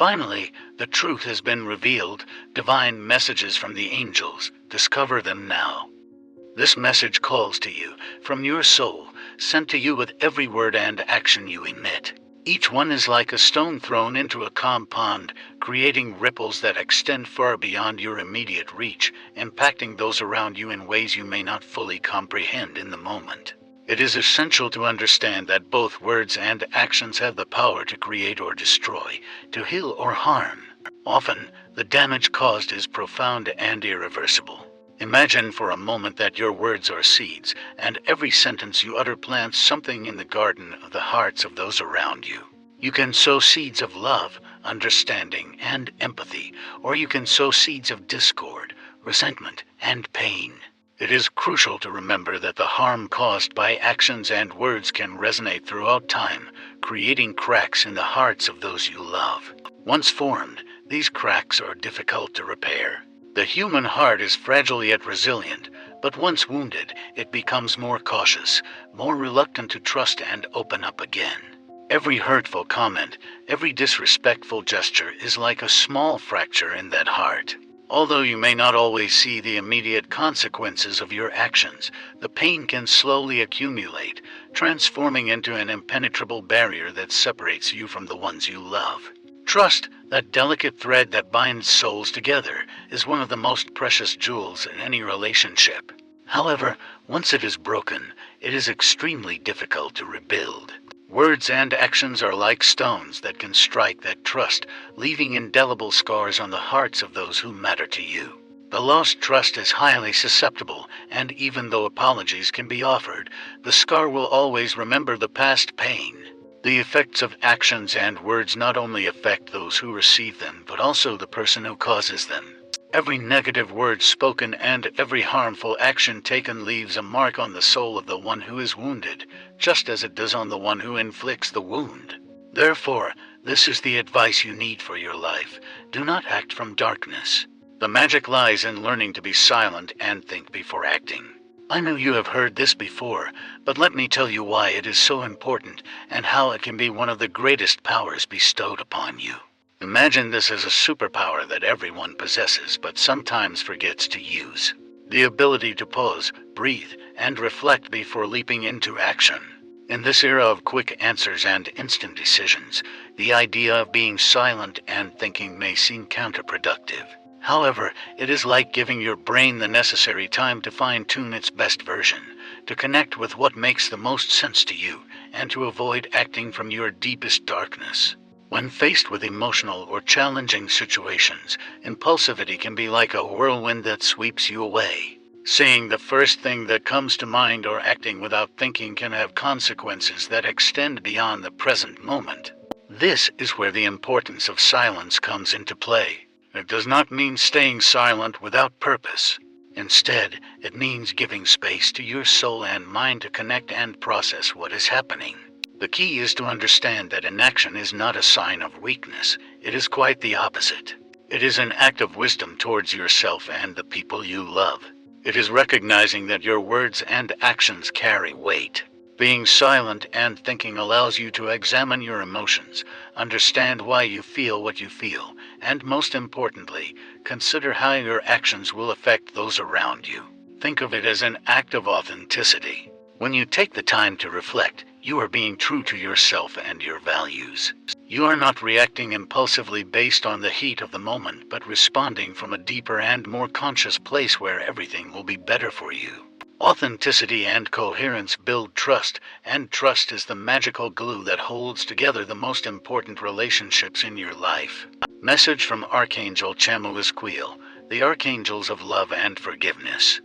Finally, the truth has been revealed, divine messages from the angels. Discover them now. This message calls to you, from your soul, sent to you with every word and action you emit. Each one is like a stone thrown into a calm pond, creating ripples that extend far beyond your immediate reach, impacting those around you in ways you may not fully comprehend in the moment. It is essential to understand that both words and actions have the power to create or destroy, to heal or harm. Often, the damage caused is profound and irreversible. Imagine for a moment that your words are seeds, and every sentence you utter plants something in the garden of the hearts of those around you. You can sow seeds of love, understanding, and empathy, or you can sow seeds of discord, resentment, and pain. It is crucial to remember that the harm caused by actions and words can resonate throughout time, creating cracks in the hearts of those you love. Once formed, these cracks are difficult to repair. The human heart is fragile yet resilient, but once wounded, it becomes more cautious, more reluctant to trust and open up again. Every hurtful comment, every disrespectful gesture is like a small fracture in that heart. Although you may not always see the immediate consequences of your actions, the pain can slowly accumulate, transforming into an impenetrable barrier that separates you from the ones you love. Trust, that delicate thread that binds souls together, is one of the most precious jewels in any relationship. However, once it is broken, it is extremely difficult to rebuild. Words and actions are like stones that can strike that trust, leaving indelible scars on the hearts of those who matter to you. The lost trust is highly susceptible, and even though apologies can be offered, the scar will always remember the past pain. The effects of actions and words not only affect those who receive them, but also the person who causes them. Every negative word spoken and every harmful action taken leaves a mark on the soul of the one who is wounded, just as it does on the one who inflicts the wound. Therefore, this is the advice you need for your life. Do not act from darkness. The magic lies in learning to be silent and think before acting. I know you have heard this before, but let me tell you why it is so important and how it can be one of the greatest powers bestowed upon you. Imagine this as a superpower that everyone possesses but sometimes forgets to use. The ability to pause, breathe, and reflect before leaping into action. In this era of quick answers and instant decisions, the idea of being silent and thinking may seem counterproductive. However, it is like giving your brain the necessary time to fine-tune its best version, to connect with what makes the most sense to you, and to avoid acting from your deepest darkness. When faced with emotional or challenging situations, impulsivity can be like a whirlwind that sweeps you away. Saying the first thing that comes to mind or acting without thinking can have consequences that extend beyond the present moment. This is where the importance of silence comes into play. It does not mean staying silent without purpose. Instead, it means giving space to your soul and mind to connect and process what is happening. The key is to understand that inaction is not a sign of weakness. It is quite the opposite. It is an act of wisdom towards yourself and the people you love. It is recognizing that your words and actions carry weight. Being silent and thinking allows you to examine your emotions, understand why you feel what you feel, and most importantly, consider how your actions will affect those around you. Think of it as an act of authenticity. When you take the time to reflect, you are being true to yourself and your values. You are not reacting impulsively based on the heat of the moment, but responding from a deeper and more conscious place where everything will be better for you. Authenticity and coherence build trust, and trust is the magical glue that holds together the most important relationships in your life. Message from Archangel Chamuisquiel, the Archangels of Love and Forgiveness.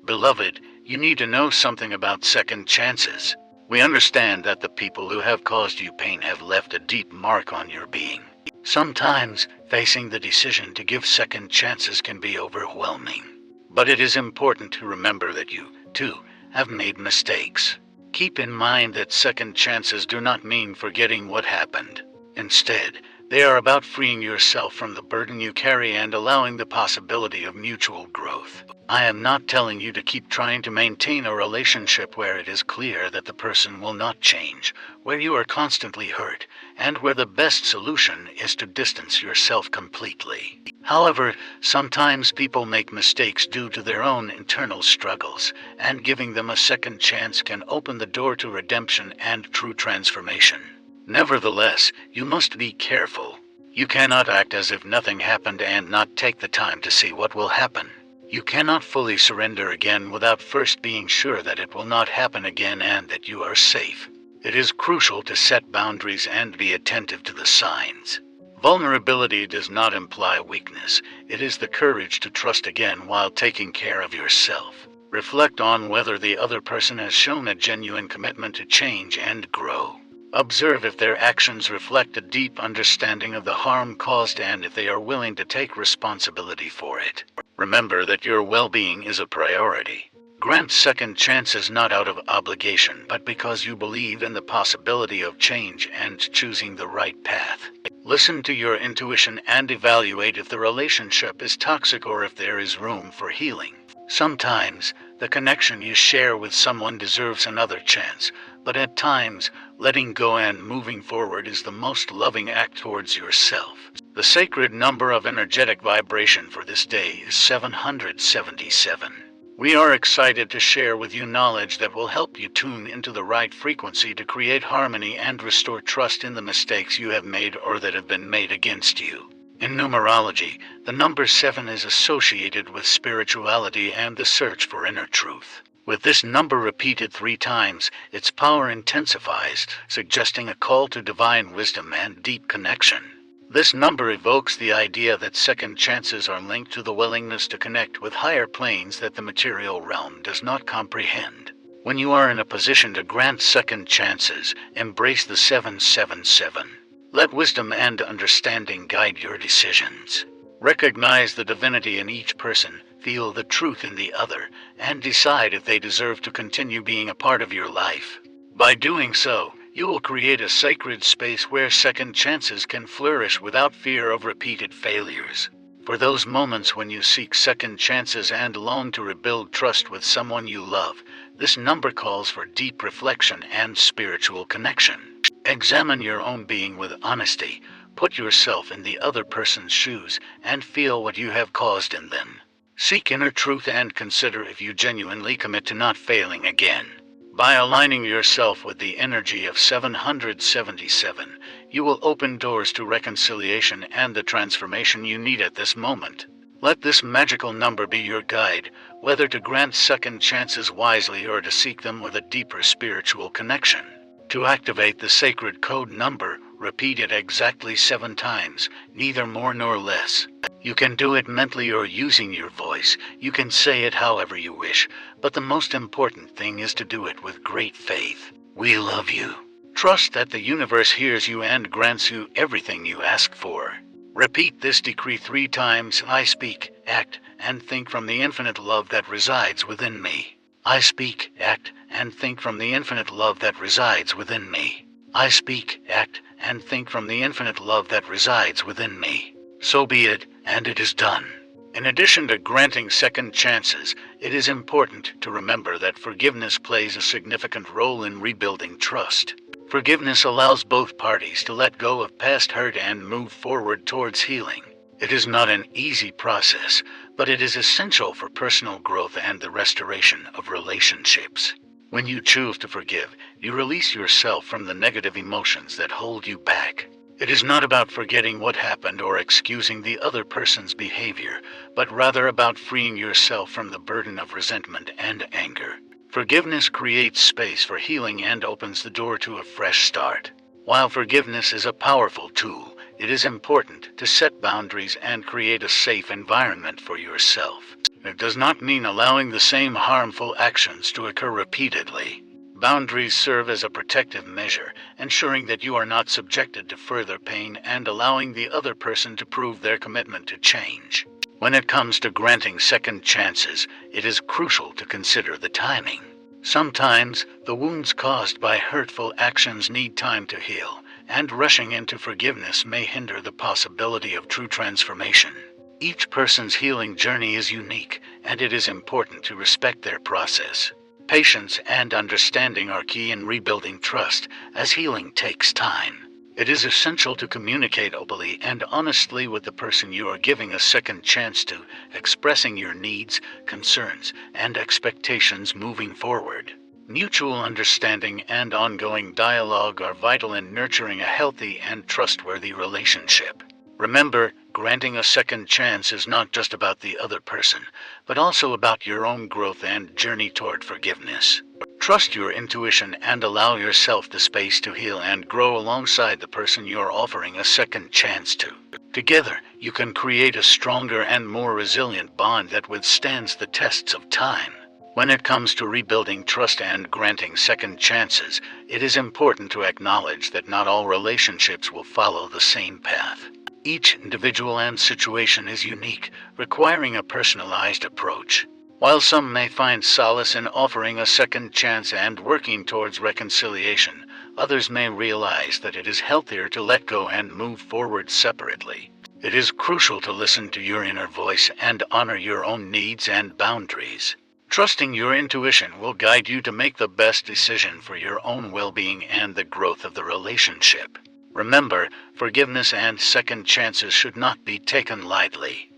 Beloved, you need to know something about second chances. We understand that the people who have caused you pain have left a deep mark on your being. Sometimes, facing the decision to give second chances can be overwhelming. But it is important to remember that you, too, have made mistakes. Keep in mind that second chances do not mean forgetting what happened. Instead, They are about freeing yourself from the burden you carry and allowing the possibility of mutual growth. I am not telling you to keep trying to maintain a relationship where it is clear that the person will not change, where you are constantly hurt, and where the best solution is to distance yourself completely. However, sometimes people make mistakes due to their own internal struggles, and giving them a second chance can open the door to redemption and true transformation. Nevertheless, you must be careful. You cannot act as if nothing happened and not take the time to see what will happen. You cannot fully surrender again without first being sure that it will not happen again and that you are safe. It is crucial to set boundaries and be attentive to the signs. Vulnerability does not imply weakness. It is the courage to trust again while taking care of yourself. Reflect on whether the other person has shown a genuine commitment to change and grow. Observe if their actions reflect a deep understanding of the harm caused and if they are willing to take responsibility for it. Remember that your well-being is a priority. Grant second chances not out of obligation, but because you believe in the possibility of change and choosing the right path. Listen to your intuition and evaluate if the relationship is toxic or if there is room for healing. Sometimes, the connection you share with someone deserves another chance, but at times, letting go and moving forward is the most loving act towards yourself. The sacred number of energetic vibration for this day is 777. We are excited to share with you knowledge that will help you tune into the right frequency to create harmony and restore trust in the mistakes you have made or that have been made against you. In numerology, the number 7 is associated with spirituality and the search for inner truth. With this number repeated 3 times, its power intensifies, suggesting a call to divine wisdom and deep connection. This number evokes the idea that second chances are linked to the willingness to connect with higher planes that the material realm does not comprehend. When you are in a position to grant second chances, embrace the 777. Let wisdom and understanding guide your decisions. Recognize the divinity in each person, feel the truth in the other, and decide if they deserve to continue being a part of your life. By doing so, you will create a sacred space where second chances can flourish without fear of repeated failures. For those moments when you seek second chances and long to rebuild trust with someone you love, this number calls for deep reflection and spiritual connection. Examine your own being with honesty, put yourself in the other person's shoes, and feel what you have caused in them. Seek inner truth and consider if you genuinely commit to not failing again. By aligning yourself with the energy of 777, you will open doors to reconciliation and the transformation you need at this moment. Let this magical number be your guide, whether to grant second chances wisely or to seek them with a deeper spiritual connection. To activate the sacred code number, repeat it exactly 7 times, neither more nor less. You can do it mentally or using your voice. You can say it however you wish, but the most important thing is to do it with great faith. We love you. Trust that the universe hears you and grants you everything you ask for. Repeat this decree 3 times. I speak, act, and think from the infinite love that resides within me. I speak, act, and think from the infinite love that resides within me. I speak, act, and think from the infinite love that resides within me. So be it, and it is done. In addition to granting second chances, it is important to remember that forgiveness plays a significant role in rebuilding trust. Forgiveness allows both parties to let go of past hurt and move forward towards healing. It is not an easy process, but it is essential for personal growth and the restoration of relationships. When you choose to forgive, you release yourself from the negative emotions that hold you back. It is not about forgetting what happened or excusing the other person's behavior, but rather about freeing yourself from the burden of resentment and anger. Forgiveness creates space for healing and opens the door to a fresh start. While forgiveness is a powerful tool, it is important to set boundaries and create a safe environment for yourself. It does not mean allowing the same harmful actions to occur repeatedly. Boundaries serve as a protective measure, ensuring that you are not subjected to further pain and allowing the other person to prove their commitment to change. When it comes to granting second chances, it is crucial to consider the timing. Sometimes, the wounds caused by hurtful actions need time to heal, and rushing into forgiveness may hinder the possibility of true transformation. Each person's healing journey is unique, and it is important to respect their process. Patience and understanding are key in rebuilding trust, as healing takes time. It is essential to communicate openly and honestly with the person you are giving a second chance to, expressing your needs, concerns, and expectations moving forward. Mutual understanding and ongoing dialogue are vital in nurturing a healthy and trustworthy relationship. Remember, granting a second chance is not just about the other person, but also about your own growth and journey toward forgiveness. Trust your intuition and allow yourself the space to heal and grow alongside the person you're offering a second chance to. Together, you can create a stronger and more resilient bond that withstands the tests of time. When it comes to rebuilding trust and granting second chances, it is important to acknowledge that not all relationships will follow the same path. Each individual and situation is unique, requiring a personalized approach. While some may find solace in offering a second chance and working towards reconciliation, others may realize that it is healthier to let go and move forward separately. It is crucial to listen to your inner voice and honor your own needs and boundaries. Trusting your intuition will guide you to make the best decision for your own well-being and the growth of the relationship. Remember, forgiveness and second chances should not be taken lightly.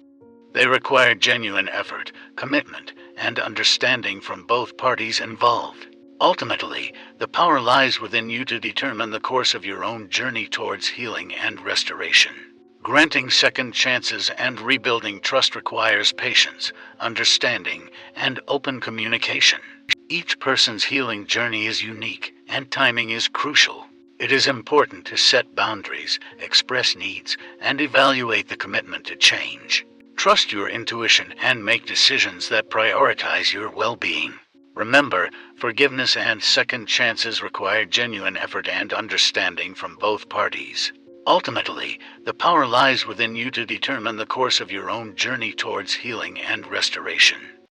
They require genuine effort, commitment, and understanding from both parties involved. Ultimately, the power lies within you to determine the course of your own journey towards healing and restoration. Granting second chances and rebuilding trust requires patience, understanding, and open communication. Each person's healing journey is unique, and timing is crucial. It is important to set boundaries, express needs, and evaluate the commitment to change. Trust your intuition and make decisions that prioritize your well-being. Remember, forgiveness and second chances require genuine effort and understanding from both parties. Ultimately, the power lies within you to determine the course of your own journey towards healing and restoration.